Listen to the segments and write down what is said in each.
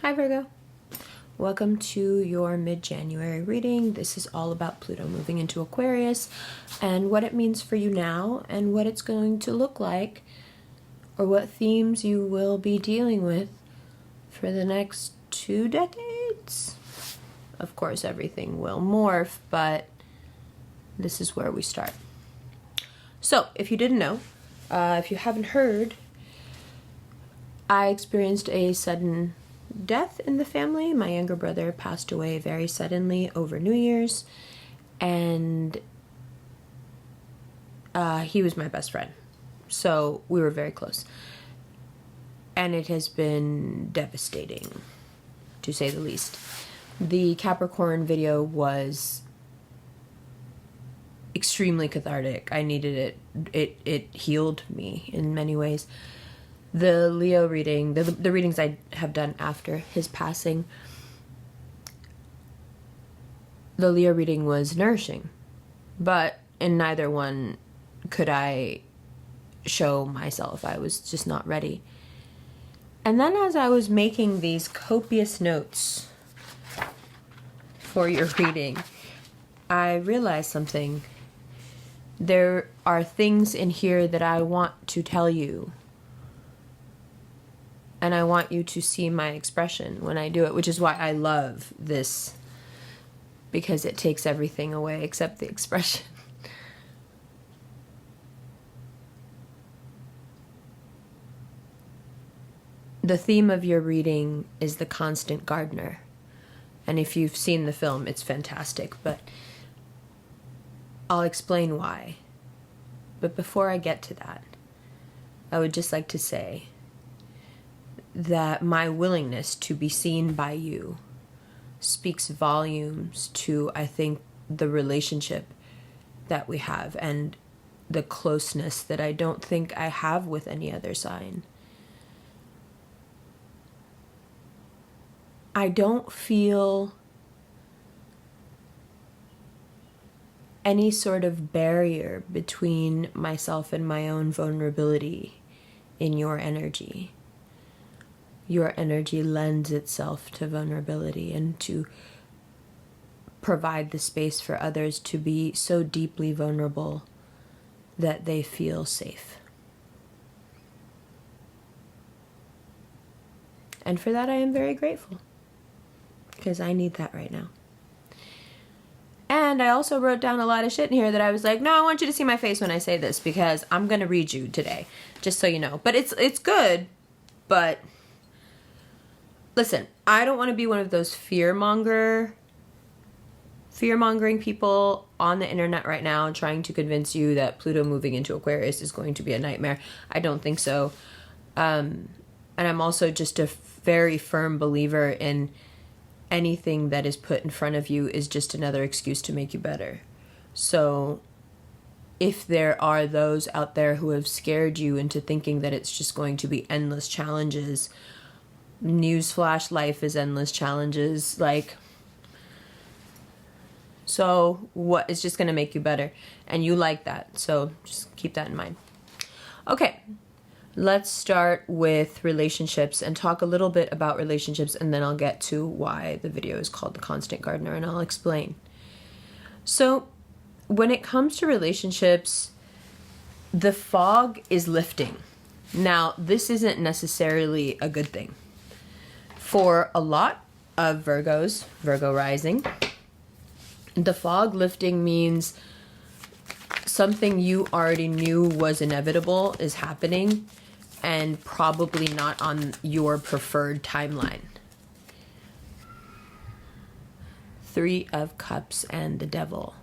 Hi Virgo. Welcome to your mid-January reading. This is all about Pluto moving into Aquarius and what it means for you now and what it's going to look like, or what themes you will be dealing with for the next 2 decades. Of course, everything will morph, but this is where we start. So, if you didn't know, if you haven't heard, I experienced a sudden death in the family. My younger brother passed away very suddenly over New Year's, and he was my best friend, so we were very close, and it has been devastating, to say the least. The Capricorn video was extremely cathartic. I needed it. It healed me in many ways. The Leo reading, the readings I have done after his passing, the Leo reading was nourishing, but in neither one could I show myself. I was just not ready. And then as I was making these copious notes for your reading, I realized something. There are things in here that I want to tell you, and I want you to see my expression when I do it, which is why I love this, because it takes everything away except the expression. The theme of your reading is the constant gardener. And if you've seen the film, it's fantastic, but I'll explain why. But before I get to that, I would just like to say that my willingness to be seen by you speaks volumes to, I think, the relationship that we have and the closeness that I don't think I have with any other sign. I don't feel any sort of barrier between myself and my own vulnerability in your energy. Your energy lends itself to vulnerability and to provide the space for others to be so deeply vulnerable that they feel safe. And for that I am very grateful, because I need that right now. And I also wrote down a lot of shit in here that I was like, no, I want you to see my face when I say this, because I'm going to read you today, just so you know. But it's good, but listen, I don't want to be one of those fear-mongering people on the internet right now trying to convince you that Pluto moving into Aquarius is going to be a nightmare. I don't think so. And I'm also just a very firm believer in anything that is put in front of you is just another excuse to make you better. So if there are those out there who have scared you into thinking that it's just going to be endless challenges, newsflash, life is endless challenges. So what is just going to make you better? And you like that, so just keep that in mind. Okay, let's start with relationships and talk a little bit about relationships, and then I'll get to why the video is called The Constant Gardener, and I'll explain. So when it comes to relationships, the fog is lifting. Now, this isn't necessarily a good thing. For a lot of Virgos, Virgo rising, the fog lifting means something you already knew was inevitable is happening, and probably not on your preferred timeline. 3 of Cups and the Devil.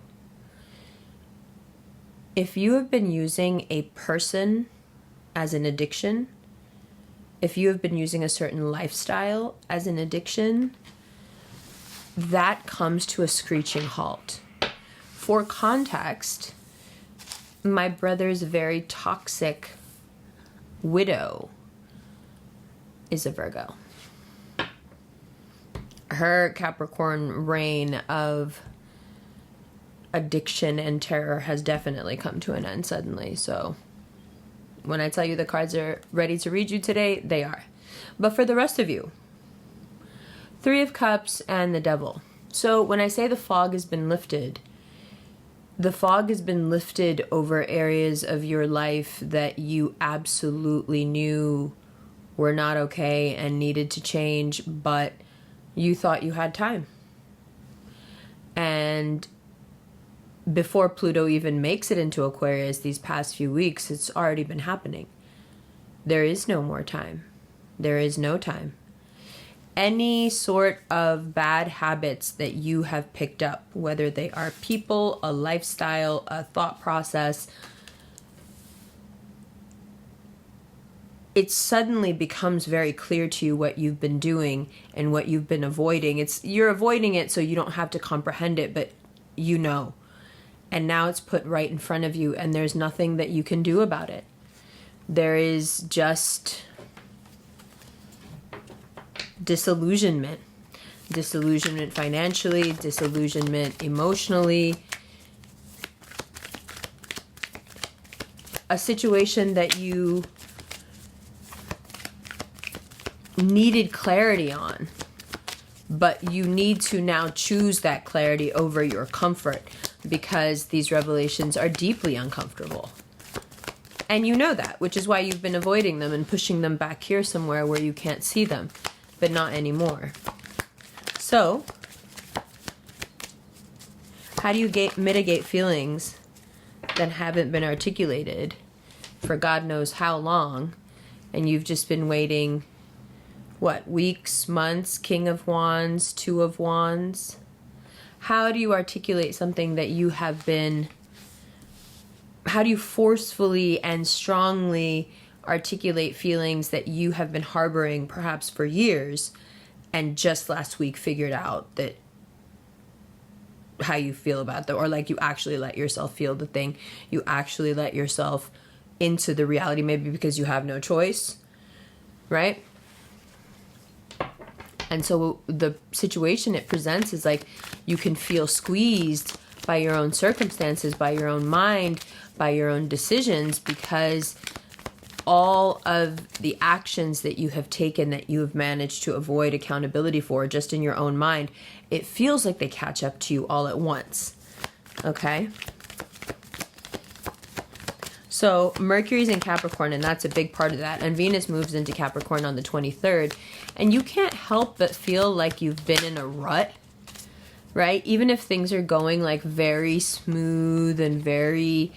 If you have been using a person as an addiction, if you have been using a certain lifestyle as an addiction, that comes to a screeching halt. For context, my brother's very toxic widow is a Virgo. Her Capricorn reign of addiction and terror has definitely come to an end suddenly, so when I tell you the cards are ready to read you today, they are. But for the rest of you, Three of Cups and the Devil. So when I say the fog has been lifted, the fog has been lifted over areas of your life that you absolutely knew were not okay and needed to change, but you thought you had time. And before Pluto even makes it into Aquarius these past few weeks, it's already been happening. There is no more time. There is no time. Any sort of bad habits that you have picked up, whether they are people, a lifestyle, a thought process, it suddenly becomes very clear to you what you've been doing and what you've been avoiding. You're avoiding it so you don't have to comprehend it, but you know. And now it's put right in front of you, and there's nothing that you can do about it. There is just disillusionment. Disillusionment financially, disillusionment emotionally. A situation that you needed clarity on, but you need to now choose that clarity over your comfort because these revelations are deeply uncomfortable. And you know that, which is why you've been avoiding them and pushing them back here somewhere where you can't see them, but not anymore. So, how do you mitigate feelings that haven't been articulated for God knows how long, and you've just been waiting, what, weeks, months, King of Wands, Two of Wands? How do you articulate something that you have been, how do you forcefully and strongly articulate feelings that you have been harboring perhaps for years and just last week figured out that how you feel about them, or like you actually let yourself feel the thing, you actually let yourself into the reality, maybe because you have no choice, right? And so the situation it presents is like you can feel squeezed by your own circumstances, by your own mind, by your own decisions, because all of the actions that you have taken that you have managed to avoid accountability for just in your own mind, it feels like they catch up to you all at once. Okay? So Mercury's in Capricorn, and that's a big part of that. And Venus moves into Capricorn on the 23rd. And you can't help but feel like you've been in a rut, right? Even if things are going like very smooth and very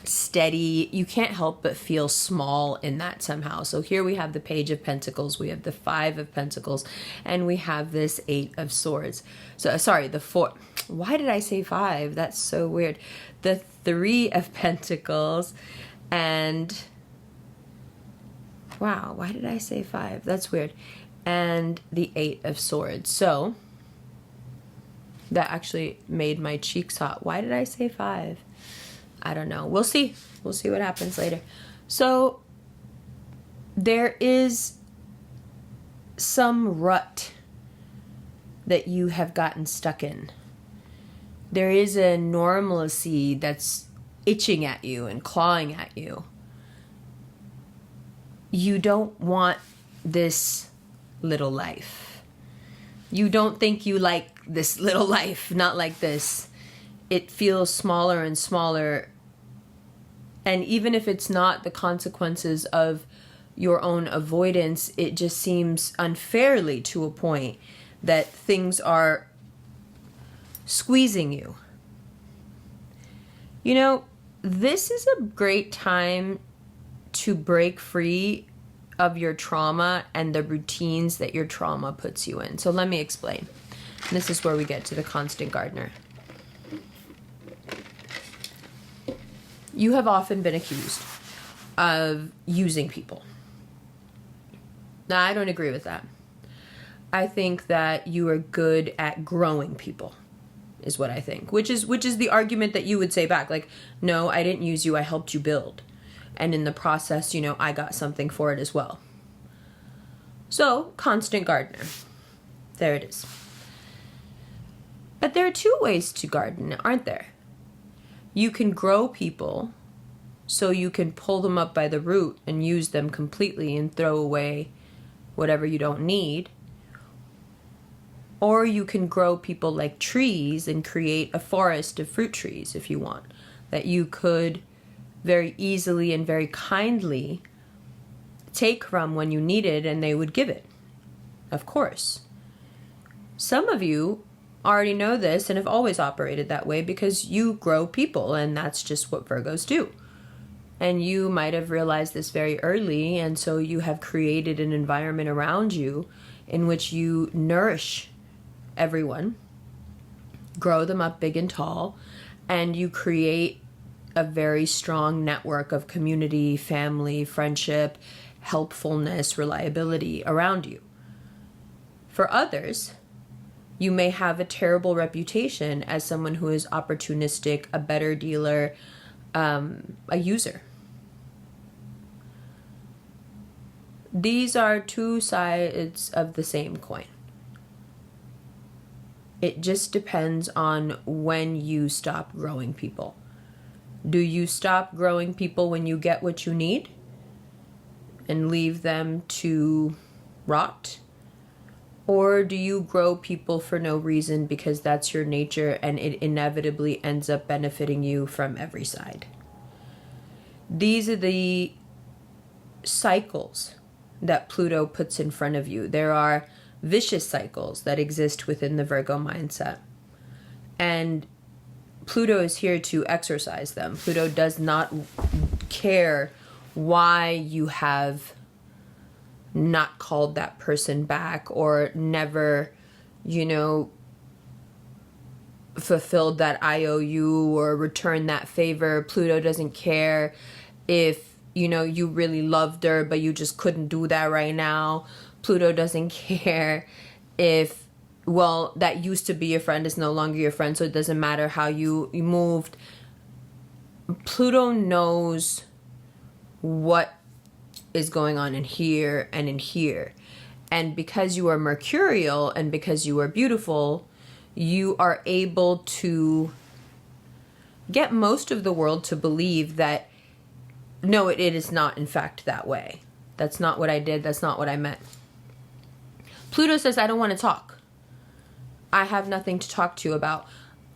steady, you can't help but feel small in that somehow. So here we have the Page of Pentacles, we have the Five of Pentacles, and we have this Eight of Swords. So sorry, the four. Why did I say five? That's so weird. The Three of Pentacles, and wow, why did I say five? That's weird. And the Eight of Swords. So that actually made my cheeks hot. Why did I say five? I don't know. We'll see. We'll see what happens later. So there is some rut that you have gotten stuck in. There is a normalcy that's itching at you and clawing at you. You don't want this little life. You don't think you like this little life, not like this. It feels smaller and smaller. And even if it's not the consequences of your own avoidance, it just seems unfairly to a point that things are squeezing you. You know, this is a great time to break free of your trauma and the routines that your trauma puts you in. So let me explain. This is where we get to the constant gardener. You have often been accused of using people. Now, I don't agree with that. I think that you are good at growing people, is what I think. Which is the argument that you would say back. Like, no, I didn't use you, I helped you build. And in the process, you know, I got something for it as well. So, constant gardener. There it is. But there are two ways to garden, aren't there? You can grow people so you can pull them up by the root and use them completely and throw away whatever you don't need. Or you can grow people like trees and create a forest of fruit trees if you want, that you could very easily and very kindly take from when you need it, and they would give it. Of course. Some of you already know this and have always operated that way because you grow people, and that's just what Virgos do. And you might have realized this very early, and so you have created an environment around you in which you nourish everyone, grow them up big and tall, and you create a very strong network of community, family, friendship, helpfulness, reliability around you. For others, you may have a terrible reputation as someone who is opportunistic, a better dealer, a user. These are two sides of the same coin. It just depends on when you stop growing people. Do you stop growing people when you get what you need and leave them to rot? Or do you grow people for no reason because that's your nature and it inevitably ends up benefiting you from every side? These are the cycles that Pluto puts in front of you. There are vicious cycles that exist within the Virgo mindset. And Pluto is here to exorcise them. Pluto does not care why you have not called that person back or never, fulfilled that IOU or returned that favor. Pluto doesn't care if, you really loved her, but you just couldn't do that right now. Pluto doesn't care if, that used to be your friend is no longer your friend, so it doesn't matter how you moved. Pluto knows what is going on in here and in here. And because you are mercurial and because you are beautiful, you are able to get most of the world to believe that, no, it is not in fact that way. That's not what I did. That's not what I meant. Pluto says, I don't want to talk. I have nothing to talk to you about.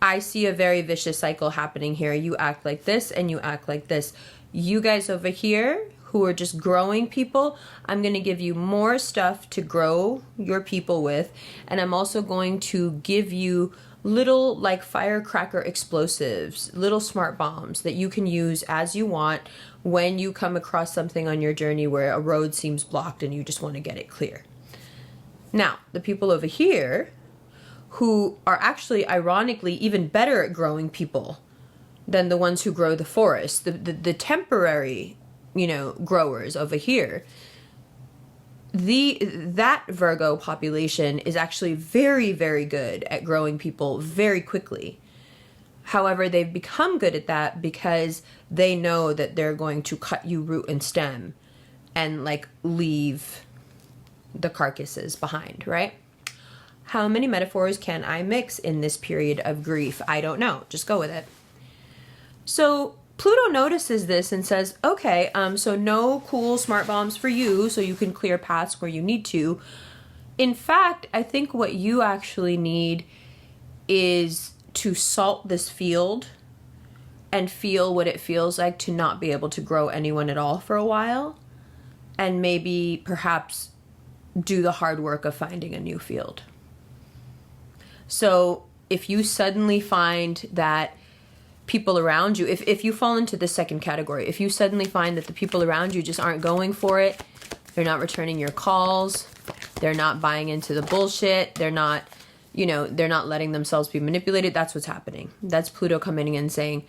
I see a very vicious cycle happening here. You act like this and you act like this. You guys over here who are just growing people, I'm going to give you more stuff to grow your people with. And I'm also going to give you little like firecracker explosives, little smart bombs that you can use as you want when you come across something on your journey where a road seems blocked and you just want to get it clear. Now, the people over here who are actually ironically even better at growing people than the ones who grow the forest, the temporary, growers over here, that Virgo population is actually very, very good at growing people very quickly. However, they've become good at that because they know that they're going to cut you root and stem and leave the carcasses behind, right? How many metaphors can I mix in this period of grief? I don't know. Just go with it. So Pluto notices this and says, okay, so no cool smart bombs for you so you can clear paths where you need to. In fact, I think what you actually need is to salt this field and feel what it feels like to not be able to grow anyone at all for a while, and maybe perhaps do the hard work of finding a new field. So if you suddenly find that people around you, if you fall into the second category, if you suddenly find that the people around you just aren't going for it, they're not returning your calls, they're not buying into the bullshit, they're not letting themselves be manipulated, that's what's happening. That's Pluto coming in and saying,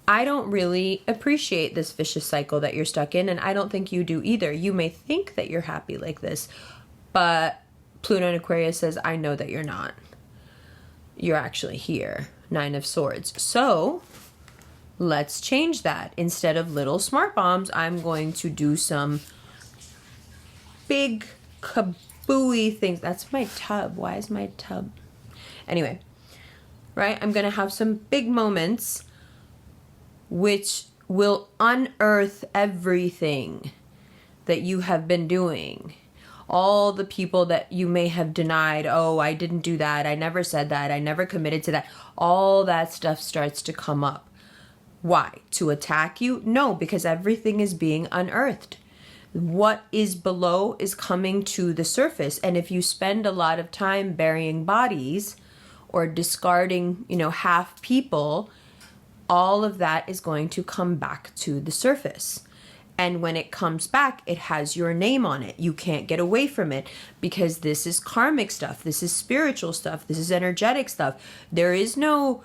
I don't really appreciate this vicious cycle that you're stuck in, and I don't think you do either. You may think that you're happy like this, but Pluto in Aquarius says, I know that you're not. You're actually here. 9 of Swords. So let's change that. Instead of little smart bombs, I'm going to do some big kabooey things. That's my tub. Why is my tub? Anyway, right? I'm going to have some big moments which will unearth everything that you have been doing. all the people that you may have denied, oh, I didn't do that, I never said that, I never committed to that, all that stuff starts to come up. Why? To attack you? No, because everything is being unearthed. What is below is coming to the surface. And if you spend a lot of time burying bodies or discarding, half people, all of that is going to come back to the surface. And when it comes back, it has your name on it. You can't get away from it because this is karmic stuff. This is spiritual stuff. This is energetic stuff. There is no,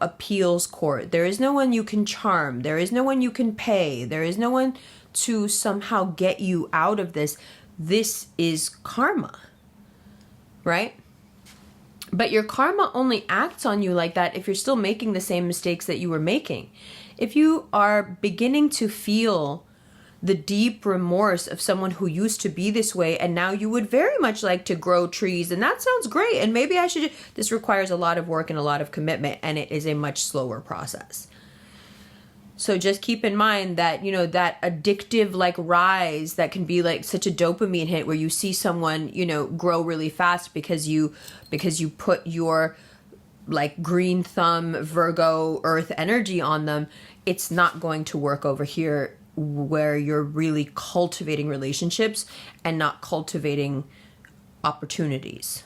appeals court. There is no one you can charm. There is no one you can pay. There is no one to somehow get you out of this. This is karma, right? But your karma only acts on you like that if you're still making the same mistakes that you were making. If you are beginning to feel the deep remorse of someone who used to be this way and now you would very much like to grow trees, and that sounds great, and maybe I should, this requires a lot of work and a lot of commitment, and it is a much slower process. So just keep in mind that, that addictive rise that can be like such a dopamine hit where you see someone, grow really fast because you put your like green thumb Virgo earth energy on them. It's not going to work over here where you're really cultivating relationships and not cultivating opportunities.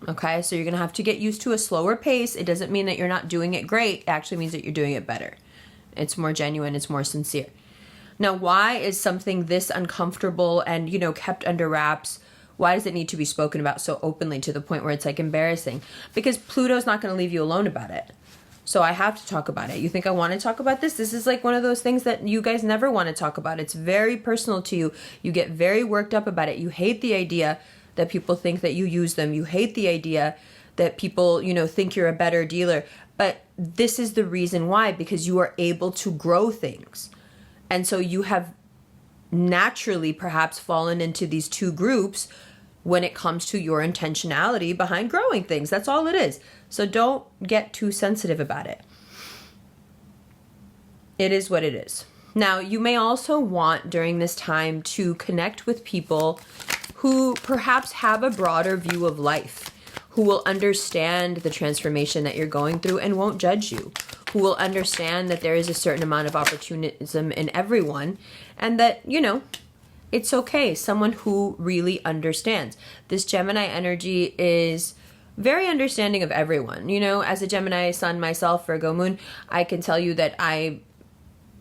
Okay, so you're going to have to get used to a slower pace. It doesn't mean that you're not doing it great. It actually means that you're doing it better. It's more genuine. It's more sincere. Now, why is something this uncomfortable and, kept under wraps? Why does it need to be spoken about so openly to the point where it's like embarrassing? Because Pluto's not going to leave you alone about it. So I have to talk about it. You think I want to talk about this? This is like one of those things that you guys never want to talk about. It's very personal to you. You get very worked up about it. You hate the idea that people think that you use them. You hate the idea that people, think you're a better dealer. But this is the reason why, because you are able to grow things. And so you have naturally perhaps fallen into these two groups when it comes to your intentionality behind growing things. That's all it is. So don't get too sensitive about it. It is what it is. Now, you may also want during this time to connect with people who perhaps have a broader view of life, who will understand the transformation that you're going through and won't judge you, who will understand that there is a certain amount of opportunism in everyone and that, it's okay. Someone who really understands. This Gemini energy is very understanding of everyone. As a Gemini sun myself, Virgo moon, I can tell you that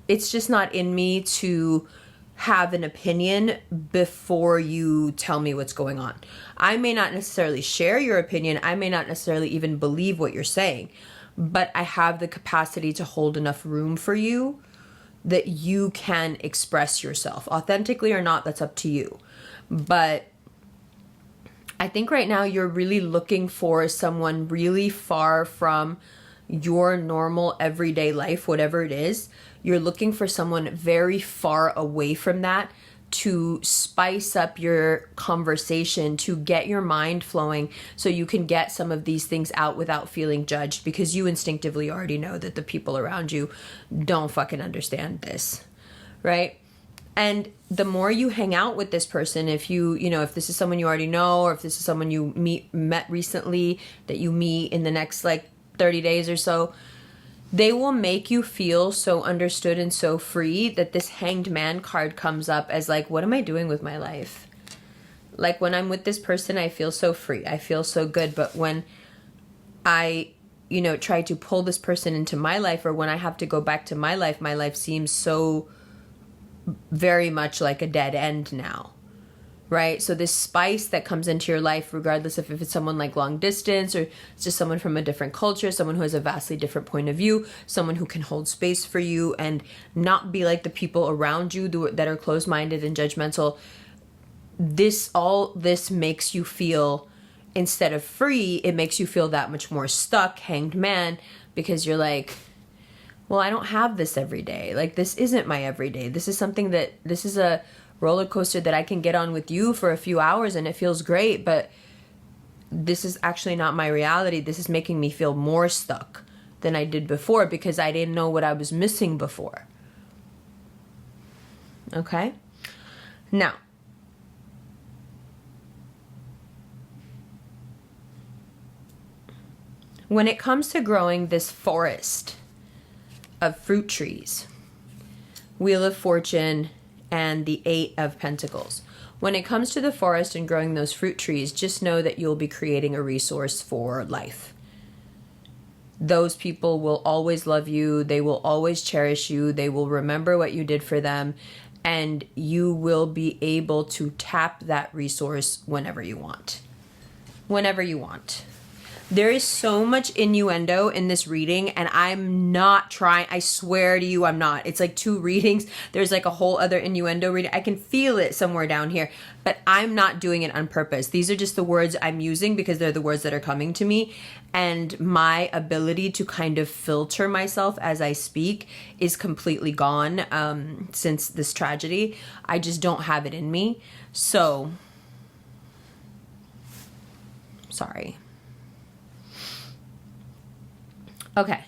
it's just not in me to have an opinion before you tell me what's going on. I may not necessarily share your opinion. I may not necessarily even believe what you're saying, but I have the capacity to hold enough room for you that you can express yourself authentically or not. That's up to you. But I think right now you're really looking for someone really far from your normal everyday life, whatever it is. You're looking for someone very far away from that to spice up your conversation, to get your mind flowing so you can get some of these things out without feeling judged, because you instinctively already know that the people around you don't fucking understand this, right? And the more you hang out with this person, if if this is someone you already know, or if this is someone you met recently that you meet in the next 30 days or so, they will make you feel so understood and so free that this Hanged Man card comes up as what am I doing with my life? When I'm with this person, I feel so free. I feel so good. But when I, try to pull this person into my life, or when I have to go back to my life seems so very much like a dead end now. Right? So this spice that comes into your life, regardless of if it's someone long distance or it's just someone from a different culture, someone who has a vastly different point of view, someone who can hold space for you and not be like the people around you that are closed-minded and judgmental. All this makes you feel, instead of free, it makes you feel that much more stuck, Hanged Man, because you're well, I don't have this every day. This isn't my everyday. This is a roller coaster that I can get on with you for a few hours and it feels great, but this is actually not my reality. This is making me feel more stuck than I did before because I didn't know what I was missing before. Okay? Now, When it comes to growing this forest of fruit trees, Wheel of Fortune and the Eight of Pentacles. When it comes to the forest and growing those fruit trees, just know that you'll be creating a resource for life. Those people will always love you. They will always cherish you. They will remember what you did for them. And you will be able to tap that resource whenever you want. Whenever you want. There is so much innuendo in this reading, and I'm not trying. I swear to you, I'm not. It's like 2 readings. There's like a whole other innuendo reading. I can feel it somewhere down here, but I'm not doing it on purpose. These are just the words I'm using because they're the words that are coming to me, and my ability to kind of filter myself as I speak is completely gone since this tragedy. I just don't have it in me. So, sorry. Okay.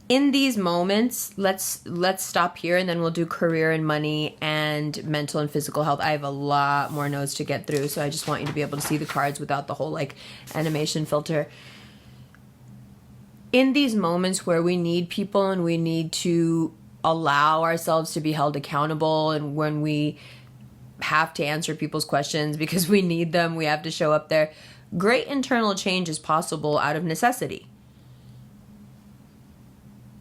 In these moments, let's stop here, and then we'll do career and money and mental and physical health. I have a lot more notes to get through, so I just want you to be able to see the cards without the whole like animation filter. In these moments where we need people and we need to allow ourselves to be held accountable, and when we have to answer people's questions because we need them, we have to show up there. Great internal change is possible out of necessity.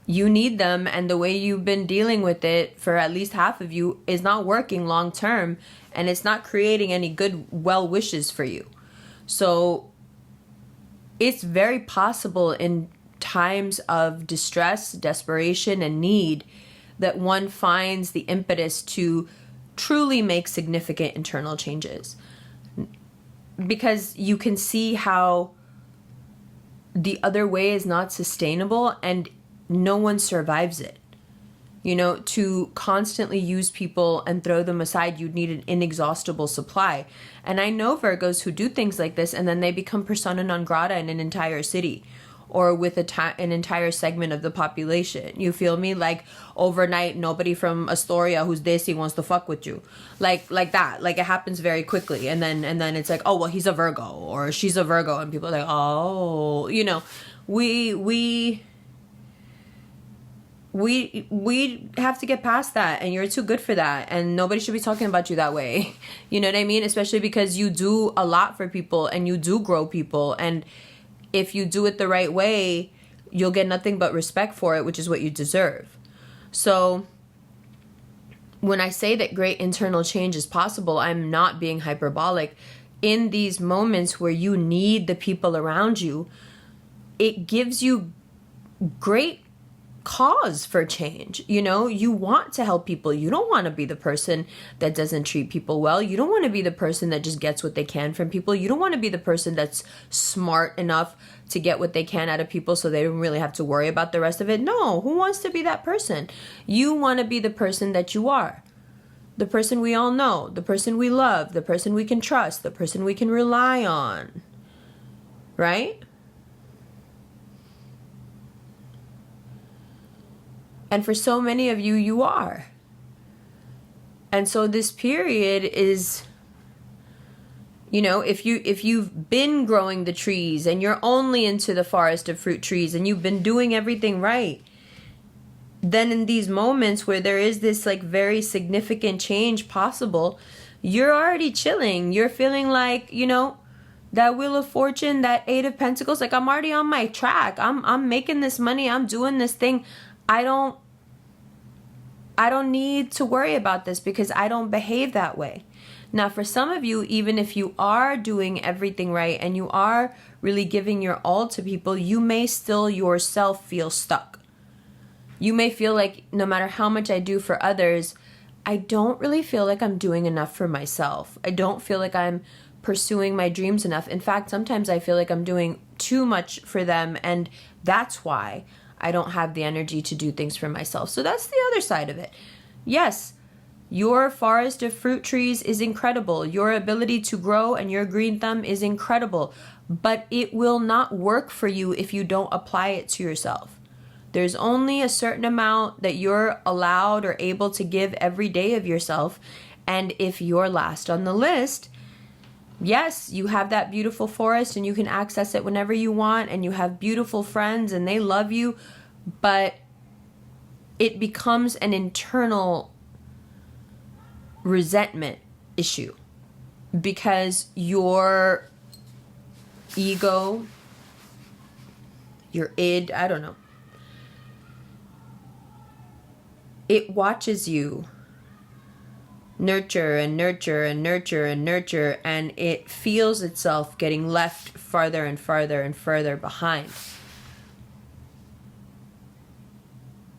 You need them, and the way you've been dealing with it for at least half of you is not working long term, and it's not creating any good well wishes for you. So it's very possible in times of distress, desperation, and need that one finds the impetus to truly make significant internal changes. Because you can see how the other way is not sustainable and no one survives it. You know, to constantly use people and throw them aside, you'd need an inexhaustible supply. And I know Virgos who do things like this, and then they become persona non grata in an entire city or with an entire segment of the population. You feel me? Like overnight, nobody from Astoria who's desi wants to fuck with you. Like that. Like it happens very quickly. And then it's like, oh, well, he's a Virgo or she's a Virgo. And people are like, oh, you know, we have to get past that, and you're too good for that, and nobody should be talking about you that way. You know what I mean? Especially because you do a lot for people and you do grow people, and if you do it the right way, you'll get nothing but respect for it, which is what you deserve. So when I say that great internal change is possible, I'm not being hyperbolic. In these moments where you need the people around you, it gives you great cause for change. You know, you want to help people. You don't want to be the person that doesn't treat people well. You don't want to be the person that just gets what they can from people. You don't want to be the person that's smart enough to get what they can out of people so they don't really have to worry about the rest of it. No, who wants to be that person? You want to be the person that you are. The person we all know, the person we love, the person we can trust, the person we can rely on. Right? And for so many of you, you are. And so this period is, you know, if you've been growing the trees and you're only into the forest of fruit trees and you've been doing everything right, then in these moments where there is this like very significant change possible, you're already chilling. You're feeling like, you know, that Wheel of Fortune, that Eight of Pentacles, like I'm already on my track. I'm making this money. I'm doing this thing. I don't need to worry about this because I don't behave that way. Now, for some of you, even if you are doing everything right and you are really giving your all to people, you may still yourself feel stuck. You may feel like no matter how much I do for others, I don't really feel like I'm doing enough for myself. I don't feel like I'm pursuing my dreams enough. In fact, sometimes I feel like I'm doing too much for them, and that's why I don't have the energy to do things for myself. So that's the other side of it. Yes, your forest of fruit trees is incredible. Your ability to grow and your green thumb is incredible, but it will not work for you if you don't apply it to yourself. There's only a certain amount that you're allowed or able to give every day of yourself. And if you're last on the list, Yes, you have that beautiful forest and you can access it whenever you want, and you have beautiful friends and they love you, but it becomes an internal resentment issue because your ego, your id, I don't know, it watches you nurture and nurture and nurture and nurture, and it feels itself getting left farther and farther and further behind.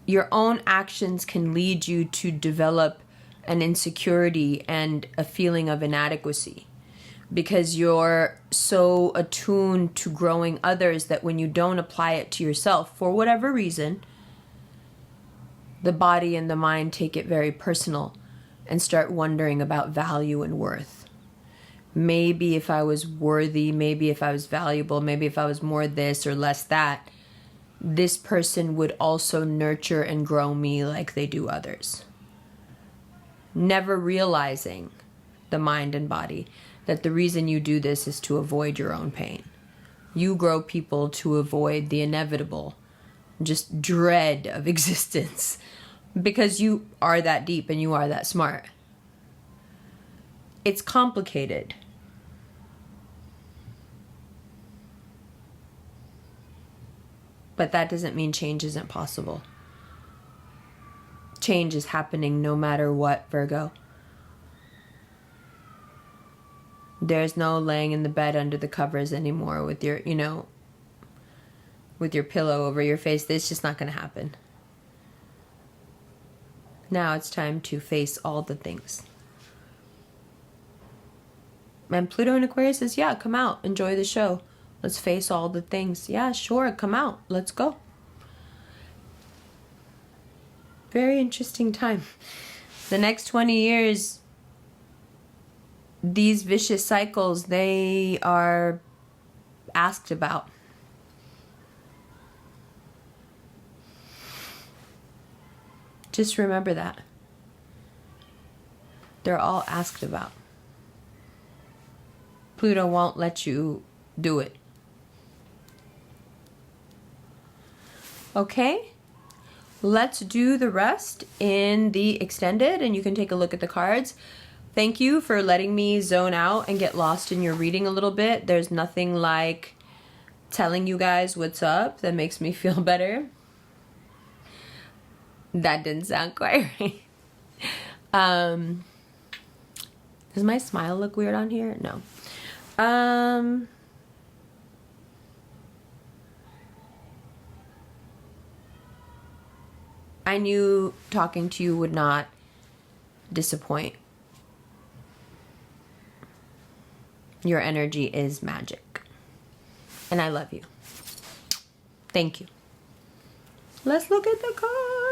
Your own actions can lead you to develop an insecurity and a feeling of inadequacy because you're so attuned to growing others that when you don't apply it to yourself, for whatever reason, the body and the mind take it very personal and start wondering about value and worth. Maybe if I was worthy, maybe if I was valuable, maybe if I was more this or less that, this person would also nurture and grow me like they do others. Never realizing, the mind and body, that the reason you do this is to avoid your own pain. You grow people to avoid the inevitable, just dread of existence, because you are that deep and you are that smart. It's complicated. But that doesn't mean change isn't possible. Change is happening no matter what, Virgo. There's no laying in the bed under the covers anymore with your, with your pillow over your face. It's just not going to happen. Now it's time to face all the things. And Pluto in Aquarius says, yeah, come out. Enjoy the show. Let's face all the things. Yeah, sure. Come out. Let's go. Very interesting time. The next 20 years, these vicious cycles, they are asked about. Just remember that. They're all asked about. Pluto won't let you do it. Okay? Let's do the rest in the extended, and you can take a look at the cards. Thank you for letting me zone out and get lost in your reading a little bit. There's nothing like telling you guys what's up that makes me feel better. That didn't sound quite right. Does my smile look weird on here? No. I knew talking to you would not disappoint. Your energy is magic. And I love you. Thank you. Let's look at the cards.